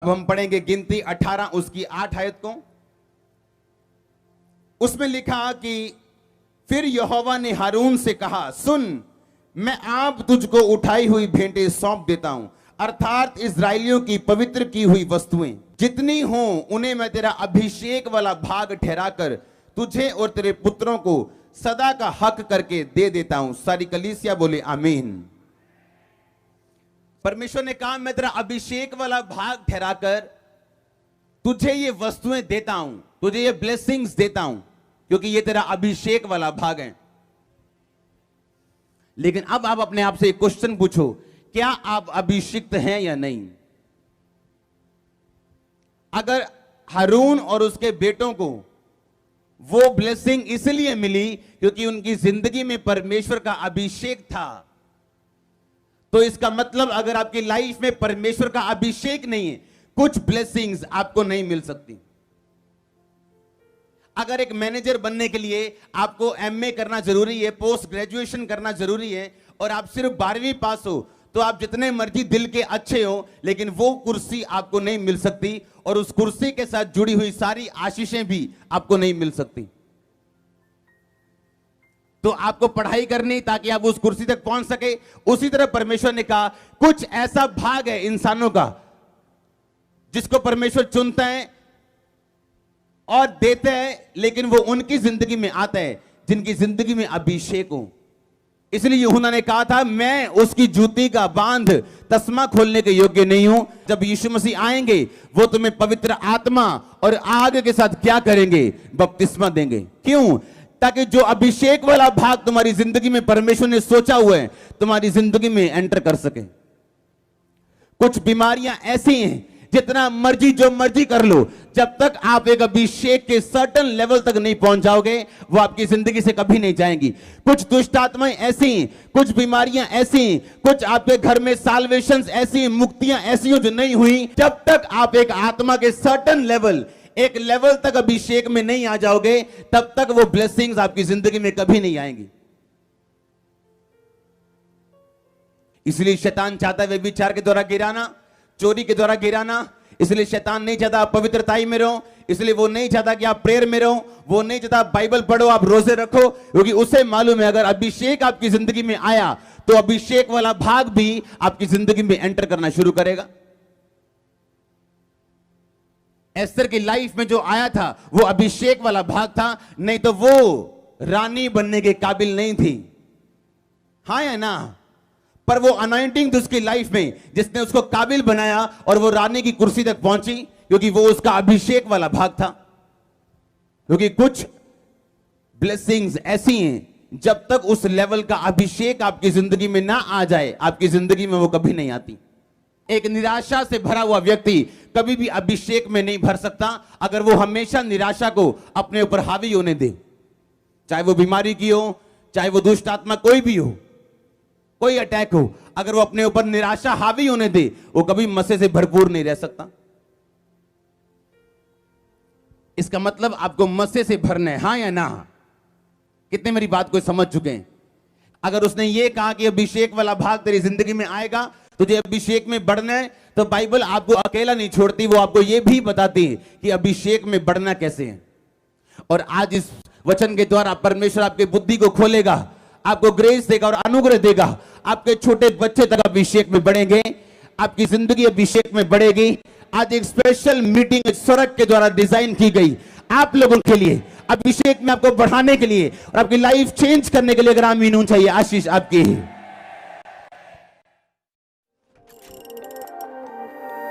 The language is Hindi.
अब हम पढ़ेंगे गिनती 18 उसकी 8 आयत को। उसमें लिखा कि फिर यहोवा ने हारून से कहा, सुन, मैं आप तुझको उठाई हुई भेंटें सौंप देता हूं, अर्थात इस्राएलियों की पवित्र की हुई वस्तुएं जितनी हों उन्हें मैं तेरा अभिषेक वाला भाग ठहराकर तुझे और तेरे पुत्रों को सदा का हक करके दे देता हूं। सारी कलीसिया बोले आमीन। परमेश्वर ने कहा, मैं तेरा अभिषेक वाला भाग ठहराकर तुझे ये वस्तुएं देता हूं, तुझे ये ब्लेसिंग्स देता हूं, क्योंकि ये तेरा अभिषेक वाला भाग है। लेकिन अब आप अपने आप से एक क्वेश्चन पूछो, क्या आप अभिषिक्त हैं या नहीं? अगर हारून और उसके बेटों को वो ब्लेसिंग इसलिए मिली क्योंकि उनकी जिंदगी में परमेश्वर का अभिषेक था, तो इसका मतलब अगर आपकी लाइफ में परमेश्वर का अभिषेक नहीं है, कुछ ब्लेसिंग्स आपको नहीं मिल सकती। अगर एक मैनेजर बनने के लिए आपको एमए करना जरूरी है, पोस्ट ग्रेजुएशन करना जरूरी है, और आप सिर्फ 12वीं पास हो, तो आप जितने मर्जी दिल के अच्छे हो, लेकिन वो कुर्सी आपको नहीं मिल सकती, और उस कुर्सी के साथ जुड़ी हुई सारी आशीषें भी आपको नहीं मिल सकती। तो आपको पढ़ाई करनी ताकि आप उस कुर्सी तक पहुंच सके। उसी तरह परमेश्वर ने कहा, कुछ ऐसा भाग है इंसानों का जिसको परमेश्वर चुनता है और देते हैं, लेकिन वो उनकी जिंदगी में आता है जिनकी जिंदगी में अभिषेक हो। इसलिए यूहन्ना ने कहा था, मैं उसकी जूती का बांध तस्मा खोलने के योग्य नहीं हूं। जब यीशु मसीह आएंगे, वो तुम्हें पवित्र आत्मा और आग के साथ क्या करेंगे? बपतिस्मा देंगे। क्यों? ताकि जो अभिषेक वाला भाग तुम्हारी जिंदगी में परमेश्वर ने सोचा हुआ है, तुम्हारी जिंदगी में एंटर कर सके। कुछ बीमारियां ऐसी हैं, जितना मर्जी जो मर्जी कर लो, जब तक आप एक अभिषेक के सर्टेन लेवल तक नहीं पहुंच जाओगे, वो आपकी जिंदगी से कभी नहीं जाएंगी। कुछ दुष्ट आत्माएं ऐसी हैं, कुछ बीमारियां ऐसी हैं, कुछ आपके घर में साल्वेशंस ऐसी हैं, मुक्तियां ऐसी हो जो नहीं हुई, जब तक आप एक आत्मा के सर्टेन लेवल, एक लेवल तक अभिषेक में नहीं आ जाओगे, तब तक वो ब्लेसिंग्स आपकी जिंदगी में कभी नहीं आएंगी। इसलिए शैतान चाहता है व्यभिचार के द्वारा गिराना, चोरी के द्वारा गिराना। इसलिए शैतान नहीं चाहता आप पवित्रताई में रहो, इसलिए वो नहीं चाहता कि आप प्रेयर में रहो, वो नहीं चाहता आप बाइबल पढ़ो, आप रोजे रखो, क्योंकि उसे मालूम है अगर अभिषेक आपकी जिंदगी में आया तो अभिषेक वाला भाग भी आपकी जिंदगी में एंटर करना शुरू करेगा। एस्तर की लाइफ में जो आया था वो अभिषेक वाला भाग था, नहीं तो वो रानी बनने के काबिल नहीं थी। हाँ या ना? पर वो अनॉइंटिंग थी उसकी लाइफ में, जिसने उसको काबिल बनाया और वो रानी की कुर्सी तक पहुंची, क्योंकि वो उसका अभिषेक वाला भाग था। क्योंकि कुछ ब्लेसिंग्स ऐसी हैं, जब तक उस लेवल का अभिषेक आपकी जिंदगी में ना आ जाए, आपकी जिंदगी में वो कभी नहीं आती। एक निराशा से भरा हुआ व्यक्ति कभी भी अभिषेक में नहीं भर सकता, अगर वो हमेशा निराशा को अपने ऊपर हावी होने दे। चाहे वो बीमारी की हो, चाहे वो दुष्ट आत्मा कोई भी हो, कोई अटैक हो, अगर वो अपने ऊपर निराशा हावी होने दे, वो कभी मसे से भरपूर नहीं रह सकता। इसका मतलब आपको मसे से भरना है। हाँ या ना? कितने मेरी बात को समझ चुके हैं? अगर उसने ये कहा कि अभिषेक वाला भाग तेरी जिंदगी में आएगा, तुझे अभिषेक में बढ़ना है, तो बाइबल आपको अकेला नहीं छोड़ती, वो आपको ये भी बताती है कि अभिषेक में बढ़ना कैसे है। और आज इस वचन के द्वारा परमेश्वर आपकी बुद्धि को खोलेगा, आपको ग्रेस देगा और अनुग्रह देगा। आपके छोटे बच्चे तक अभिषेक में बढ़ेंगे, आपकी जिंदगी अभिषेक में बढ़ेगी। आज एक स्पेशल मीटिंग स्वर्ग के द्वारा डिजाइन की गई आप लोगों के लिए, अभिषेक में आपको बढ़ाने के लिए और आपकी लाइफ चेंज करने के लिए। अगर आमीन चाहिए, आशीष आपकी है।